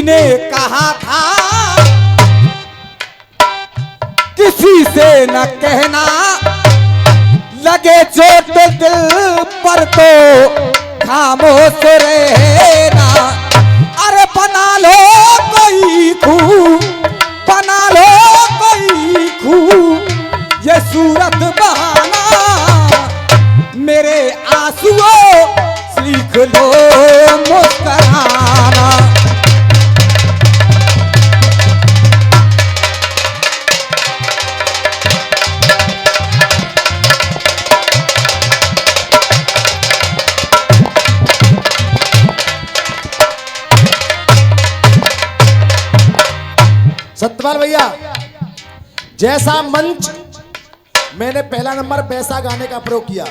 ने कहा था किसी से न कहना, लगे चोट दिल पर तो खामोश रहना। अरे बना लो कोई खूब, बना लो कोई खूब, ये सूरत बहाना, मेरे आंसुओं सीख लो मुस्कुराना। सत्यपाल भैया, जैसा मंच मैंने पहला नंबर पैसा गाने का प्रयोग किया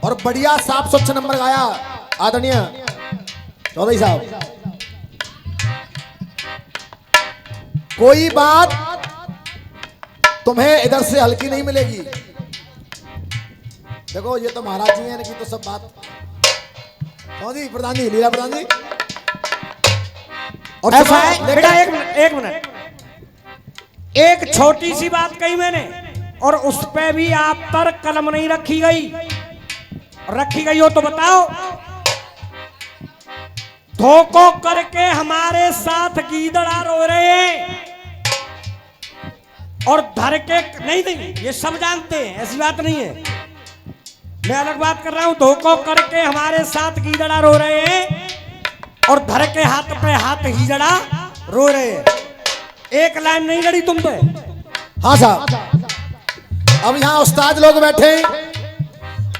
और बढ़िया साफ स्वच्छ नंबर गाया आदरणीय चौधरी साहब, कोई बात तुम्हें इधर से हल्की नहीं मिलेगी। देखो ये तो महाराज जी हैं, इनकी तो सब बात। चौधरी प्रधान जी, लीला प्रधान जी, और ऐसा है बेटा, एक मिनट, एक छोटी सी बात कही मैंने और उस पे भी आप पर कलम नहीं रखी गई। रखी गई हो तो बताओ। धोखो करके हमारे साथ गीदड़ा रो रहे हैं और धर के नहीं, ये सब जानते हैं, ऐसी बात नहीं है। मैं अलग बात कर रहा हूं। धोखो करके हमारे साथ गीदड़ा रो रहे हैं और धर के हाथ पे हाथ हिजड़ा रो रहे हैं। एक लाइन नहीं लड़ी तुम पे। हाँ साहब, अब यहाँ उस्ताद लोग बैठे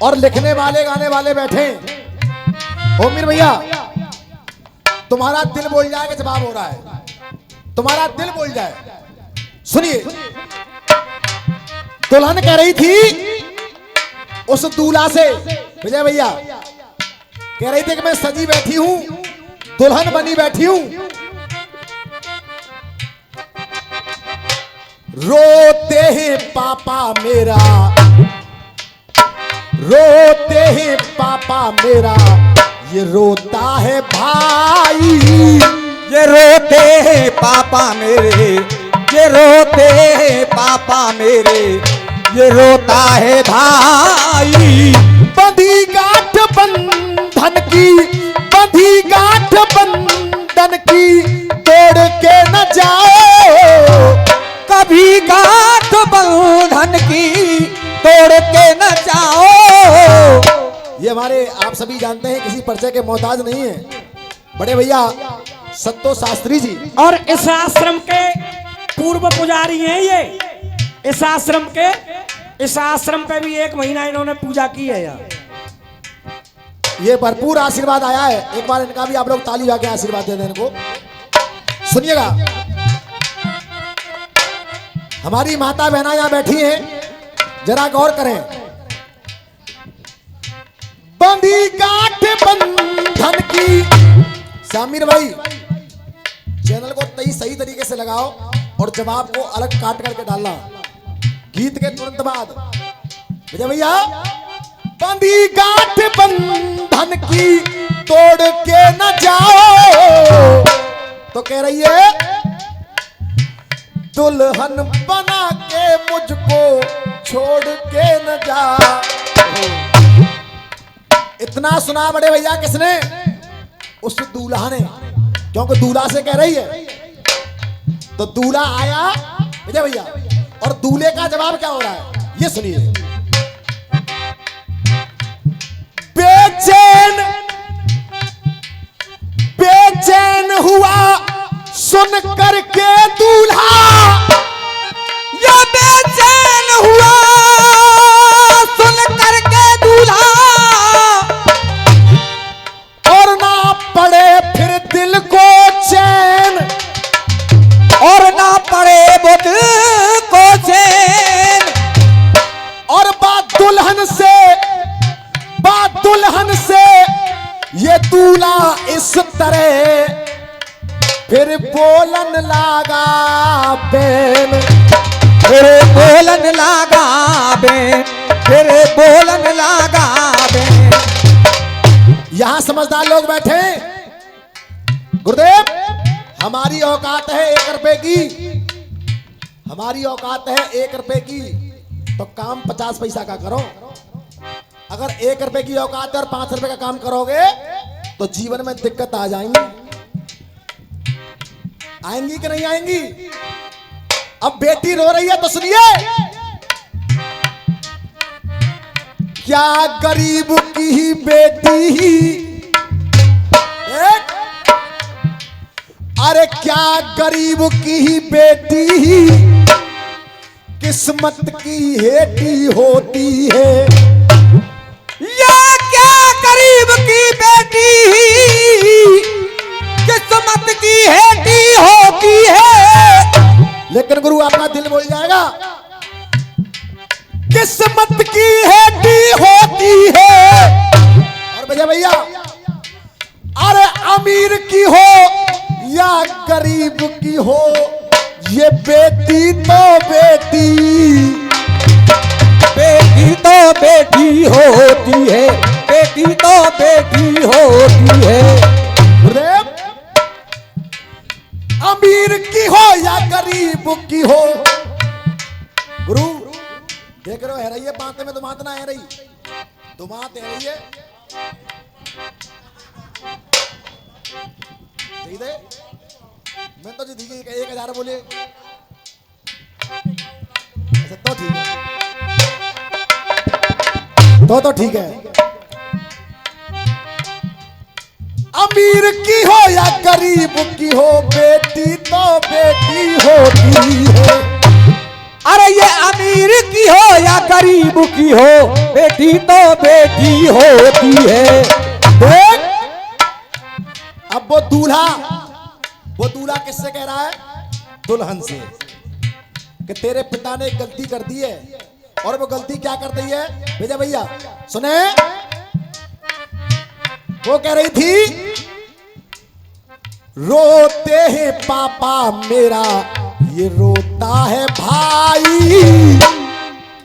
और लिखने वाले गाने वाले बैठे। ओमीर भैया, तुम्हारा दिल बोल जाए कि जवाब हो रहा है, तुम्हारा दिल बोल जाए। सुनिए, दुल्हन कह रही थी उस दूल्हा से, विजय भैया कह रही थी कि मैं सजी बैठी हूं, दुल्हन बनी बैठी हूं, रोते हैं पापा मेरा, रोते हैं पापा मेरा, ये रोता है भाई, ये रोते हैं पापा मेरे, ये रोते हैं पापा मेरे, ये रोता है भाई। बंधी गांठ बंधन की, बंधी गांठ बंधन की, तोड़ के न जाओ, कभी गांठ बंधन की तोड़ के न जाओ। ये हमारे आप सभी जानते हैं, किसी परिचय के मोहताज नहीं है, बड़े भैया सत्तो शास्त्री जी। और इस आश्रम के पूर्व पुजारी हैं ये। इस आश्रम पे भी 1 महीना इन्होंने पूजा की है यार। ये भरपूर आशीर्वाद आया है, एक बार इनका भी आप लोग ताली बजा के आशीर्वाद दे दें इनको। सुनिएगा, हमारी माता बहना यहां बैठी हैं, जरा गौर करें। बंधी गांठ बंधन की, सामिर भाई चैनल को सही तरीके से लगाओ और जवाब को अलग काट करके डालना गीत के तुरंत बाद। विजय भैया, बंधी गांठ बंधन की तोड़ के न जाओ, तो कह रही है दुल्हन बना के मुझको छोड़ के न जा। इतना सुना बड़े भैया किसने? उस दूल्हा ने, क्योंकि दूल्हा से कह रही है। तो दूल्हा आया विजय भैया, और दूल्हे का जवाब क्या हो रहा है ये सुनिए। बेचैन बेचैन हुआ सुन करके दूल्हा, ये बेचैन हुआ सुन करके दूल्हा, और ना पड़े फिर दिल को चैन, और ना पड़े वो दिल को चैन। और बात दुल्हन से ये दूल्हा इस तरह फिर बोलन लगा बेन, फिर बोलन लगा बेन, फिर बोलन लगा बेन। यहां समझदार लोग बैठे। गुरुदेव हमारी औकात है 1 रुपए की, हमारी औकात है 1 रुपए की, तो काम 50 पैसा का करो। अगर 1 रुपए की औकात है और 5 रुपए का काम करोगे तो जीवन में दिक्कत आ जाएंगी। आएंगी कि नहीं आएंगी? अब बेटी रो रही है तो सुनिए, क्या गरीब की ही बेटी ही, अरे क्या गरीब की ही बेटी ही किस्मत की हेटी होती है। ये क्या गरीब की बेटी ही किस्मत की हेटी होती है। लेकिन गुरु आपका दिल बोल जाएगा, किस्मत की हेटी होती है। और भैया भैया, अरे अमीर की हो या गरीब की हो, ये बेटी तो बेटी, बेटी तो बेटी होती है, बेटी तो बेटी होती है। रे अमीर की हो या गरीब की हो। गुरु देख रहे हो, है रही है बातें में, तो बात ना है रही, तो बात है रही है। सही दे, मैं तो जी दी 1000 बोले, अच्छा तो ठीक है, तो ठीक है। अमीर की हो या गरीब की हो, बेटी तो बेटी होती है। अरे ये अमीर की हो या गरीब की हो, बेटी तो बेटी होती है। देख, अब वो दूल्हा किससे कह रहा है? दुल्हन से, कि तेरे पिता ने एक गलती कर दी है। और वो गलती क्या कर दी है? भैया भैया सुने, वो कह रही थी, रोते हैं पापा मेरा, ये रोता है भाई।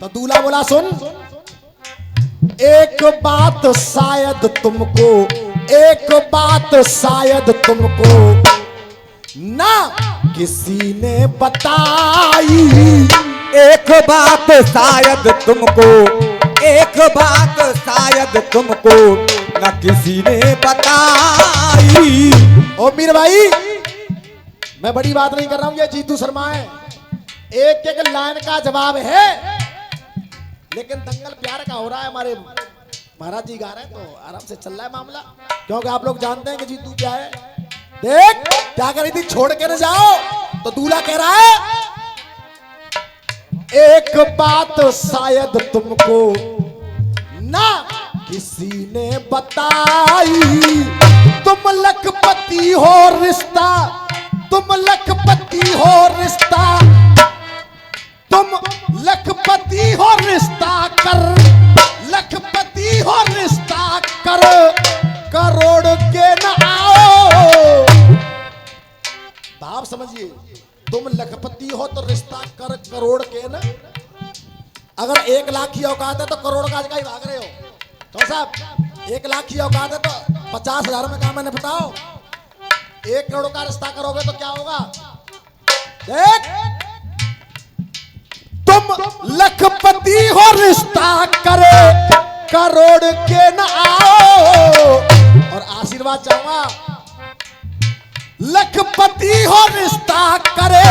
तो दूल्हा बोला, सुन, एक बात शायद तुमको, एक बात शायद तुमको ना किसी ने बताई। एक बात शायद तुमको, एक बात शायद तुमको न किसी ने बताई। ओ मीर भाई, मैं बड़ी बात नहीं कर रहा हूं, ये जीतू शर्मा है, एक एक लाइन का जवाब है, लेकिन दंगल प्यार का हो रहा है। हमारे महाराज जी गा रहे हैं तो आराम से चल रहा है मामला, क्योंकि आप लोग जानते हैं कि जीतू क्या है। देख क्या कर रही थी, छोड़ के न जाओ। तो दूल्हा कह रहा है, एक बात शायद तुमको ना किसी ने बताई, तुम लखपति हो रिश्ता, तुम लखपति हो रिश्ता, तुम लखपति हो रिश्ता कर, लखपति हो रिश्ता कर, करोड़ के न आओ। भाव समझिए, तुम लखपति हो तो रिश्ता कर करोड़ के न। अगर 1 लाख की औकात है तो करोड़ का ही भाग रहे हो। तो साहब 1 लाख की औकात है तो 50,000 में काम, मैंने बताओ 1 करोड़ का रिश्ता करोगे तो क्या होगा? देख, तुम लखपति हो रिश्ता करे, करोड़ के न आओ। और आशीर्वाद चाहूंगा, लखपति हो रिश्ता करे,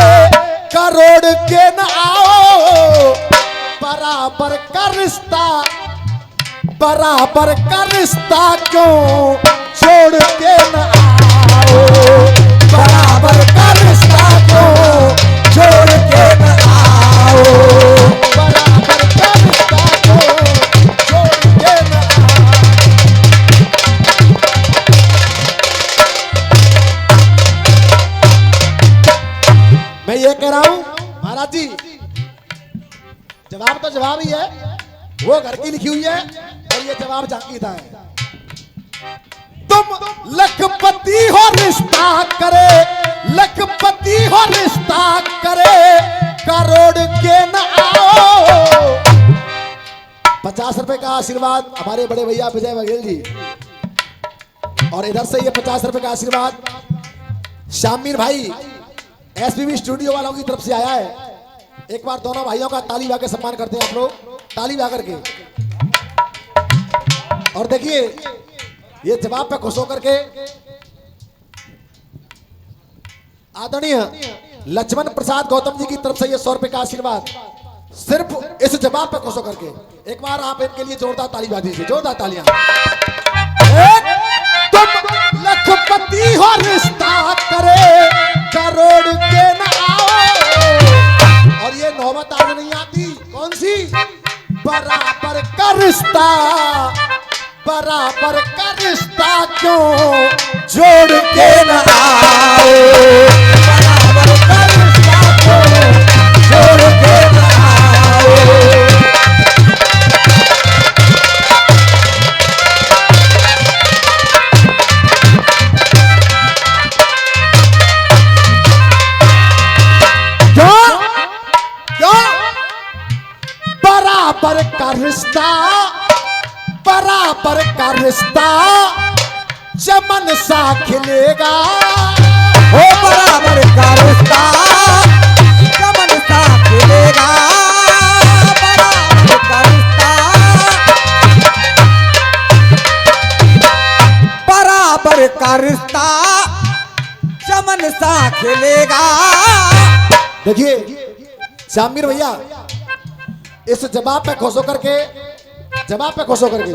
करोड़ के न आओ। बराबर का रिश्ता, बराबर का रिश्ता क्यों छोड़ के न आओ, बराबर का रिश्ता क्यों छोड़ के न आओ, बराबर का रिश्ता क्यों छोड़ के न आओ। मैं ये कह रहा हूं महाराज जी, जवाब तो जवाब ही है, वो घर की लिखी हुई है और ये जवाब झांकी था है। तुम लखपति हो रिश्ता करे, लखपति हो रिश्ता करे, करोड़ के न आओ। 50 रुपए का आशीर्वाद हमारे बड़े भैया विजय बघेल जी, और इधर से ये 50 रुपए का आशीर्वाद शामिर भाई एसपीबी स्टूडियो वालों की तरफ से आया है। एक बार दोनों भाइयों का ताली बजा के सम्मान करते हैं आप लोग, ताली बजा करके। और देखिए ये जवाब पे खुश होकर के आदरणीय लक्ष्मण प्रसाद गौतम जी की तरफ से ये 100 रुपए का आशीर्वाद सिर्फ इस जवाब पे खुश होकर के। एक बार आप इनके लिए जोरदार ताली बजा दीजिए, जोरदार तालियां। तुम लखपति हो रिश्ता करे करोड़ के न आओ। और ये नौबत आज नहीं आती, कौन सी? बराबर का रिश्ता, बराबर का रिश्ता क्यों जोड़ के न आओ। बराबर का रिश्ता क्यों जोड़ के न आओ। बराबर का रिश्ता, बराबर का रिश्ता चमन सा खिलेगा। हो बराबर का रिश्ता चमन सा खिलेगा। बराबर का रिश्ता, बराबर का रिश्ता चमन सा खिलेगा। देखिए शामिर भैया इस जवाब पे खुश होकर के, जवाब पे खुश होकर के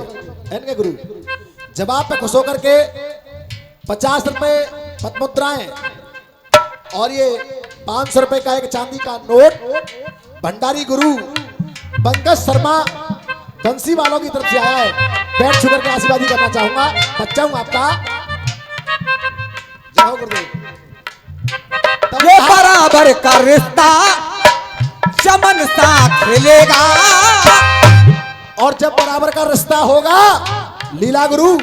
इनके गुरु जवाब पे खुश होकर के 50 रुपए पद्मुद्राएं और ये 500 रुपए का एक चांदी का नोट भंडारी गुरु पंकज शर्मा बंसी वालों की तरफ से आया है। पैर छू करके आशीर्वाद करना चाहूंगा। बच्चा हूं आपका, जय हो गुरुदेव। ये बराबर का रिश्ता चमन सा खिलेगा। और जब बराबर का रिश्ता होगा लीला गुरु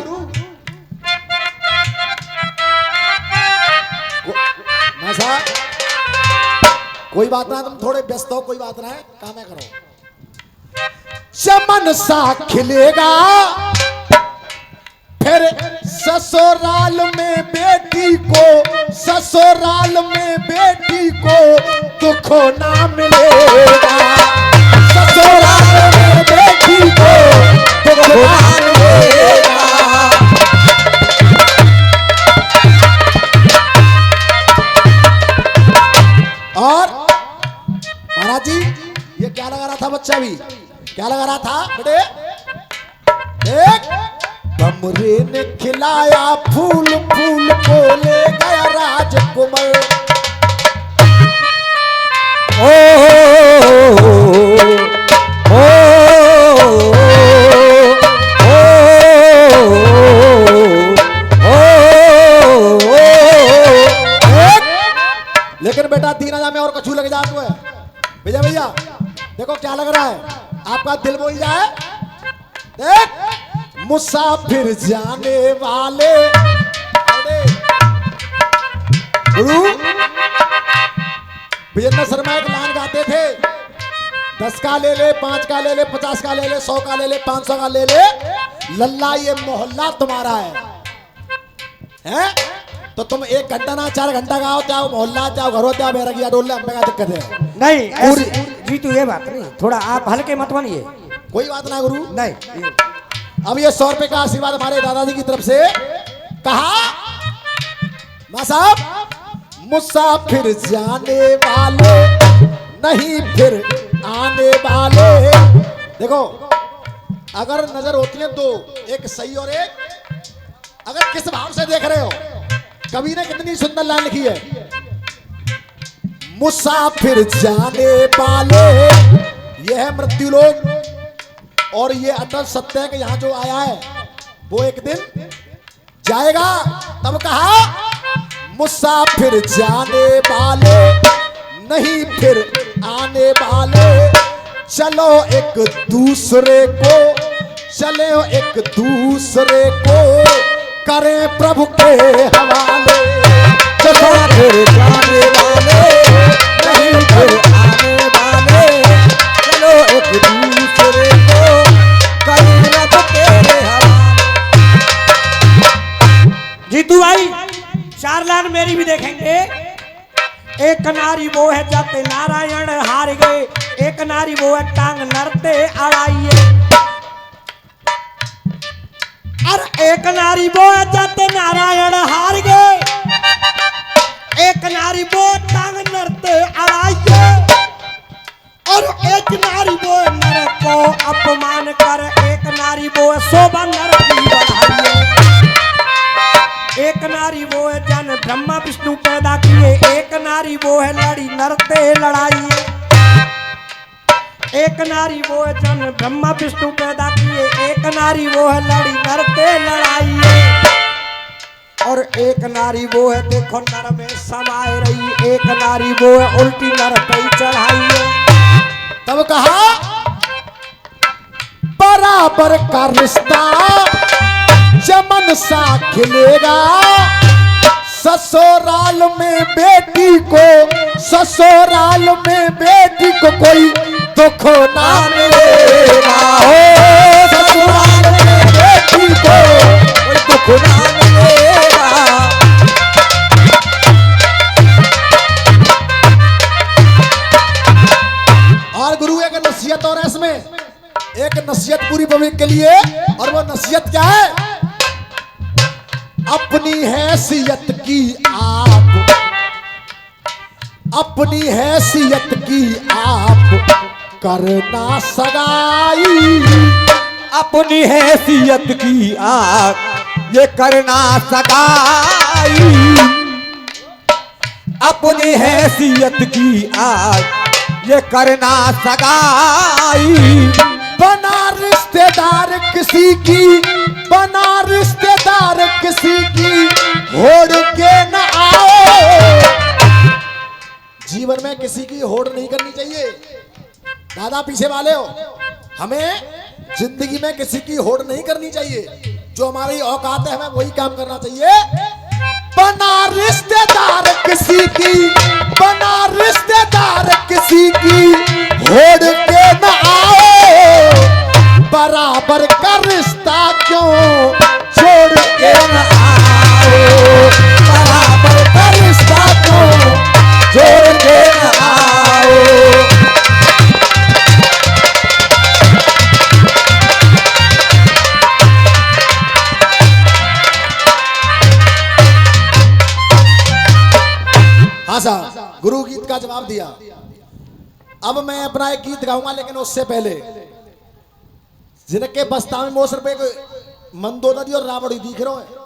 कोई बात ना, तुम थोड़े व्यस्त हो, कोई बात ना है, काम है करो। चमन सा खिलेगा फिर ससुराल में बेटी को, ससुराल में बेटी को दुख ना मिलेगा। ससुराल में बेटी को दुख ना मिलेगा। और महाराज जी ये क्या लगा रहा था बच्चा भी, क्या लगा रहा था बेटे? एक कमरे ने खिलाया फूल, फूल को ले गया राजकुमार। ओ ओ लेकिन बेटा 3000 में और कछू लग जाते है भैया। भैया देखो क्या लग रहा है, आपका दिल बोल जाए। देख मुसाफिर जाने वाले गुरु विजेंद्र शर्मा एक लाइन गाते थे, 10 का ले ले, 5 का ले ले, 50 का ले ले, 100 का ले ले, 500 का ले ले, लल्ला ये मोहल्ला तुम्हारा है? तो तुम 1 घंटा ना 4 घंटा गाओ, चाहे मोहल्ला, चाहे घर हो, चाहे बैरगिया डोल ले, हमें क्या दिक्कत है? नहीं जी, तू ये बात नहीं, थोड़ा आप हल्के मत बनिए। कोई बात ना गुरु। नहीं अब ये 100 रुपए का आशीर्वाद हमारे दादाजी की तरफ से कहा। मां साहब मुसाफिर जाने वाले नहीं फिर आने वाले। देखो अगर नजर होती है तो एक सही और एक, अगर किस भाव से देख रहे हो, कवि ने कितनी सुंदर लाइन लिखी है। मुसाफिर जाने वाले यह है मृत्यु लोग, और ये अटल सत्य है कि यहां जो आया है वो एक दिन जाएगा। तब कहा मुसाफिर जाने वाले नहीं फिर आने वाले, चलो एक दूसरे को, चले एक दूसरे को करें प्रभु के हवाले। मुसाफिर जाने वाले नहीं फिर आने वाले, चलो एक दूसरे को करें प्रभु के हवाले। जीतू भाई 4 लाइन मेरी भी देखेंगे। नारी वो है जाते नारायण हार गए, एक नारी वो है टांग नरते अड़ाइए। अरे एक नारी वो है जाते नारायण हार गए, एक नारी वो टांग नरते अड़ाइए। और एक नारी वो नर को अपमान कर, एक नारी वो शोभा नर की बढ़ाइए। एक नारी वो है जन ब्रह्मा विष्णु पैदा किए, एक नारी वो है लड़ी नरते लड़ाइए। एक नारी वो है जन ब्रह्मा विष्णु पैदा किए, एक नारी वो है लड़ी नरते लड़ाइए। और एक नारी वो है देखो नर में समाये रही, एक नारी वो है उल्टी नर पे चढ़ाइए। तब कहा बराबर का रिश्ता चमन सा खिलेगा, ससुराल में बेटी को, ससुराल में बेटी को कोई दुख ना मिलेगा। हो ससुराल में बेटी को कोई दुख ना मिलेगा। और गुरु एक नसीहत और है इसमें, एक नसीहत पूरी पब्लिक के लिए, और वो नसीहत क्या है? अपनी हैसियत की आप, अपनी हैसियत की आप करना सगाई, अपनी हैसियत की आग ये करना सगाई, अपनी हैसियत की आग ये करना सगाई। बना रिश्तेदार किसी की, बना रिश्तेदार किसी की होड़ के न आओ। जीवन में किसी की होड़ नहीं करनी चाहिए। दादा पीछे वाले हो, हमें जिंदगी में किसी की होड़ नहीं करनी चाहिए। जो हमारी औकात है हमें वही काम करना चाहिए। बना रिश्तेदार किसी की, बना रिश्तेदार किसी की होड़ के न आओ। बराबर का रिश्ता क्यों छोड़ के न आओ, बराबर का रिश्ता क्यों छोड़ के न आओ। हाँ साहब, गुरु गीत का जवाब दिया। अब मैं अपना एक गीत गाऊंगा, लेकिन उससे पहले जिनके बस्ता में मोसर पे मंदोदरी और रावड़ी दिख रहे हैं,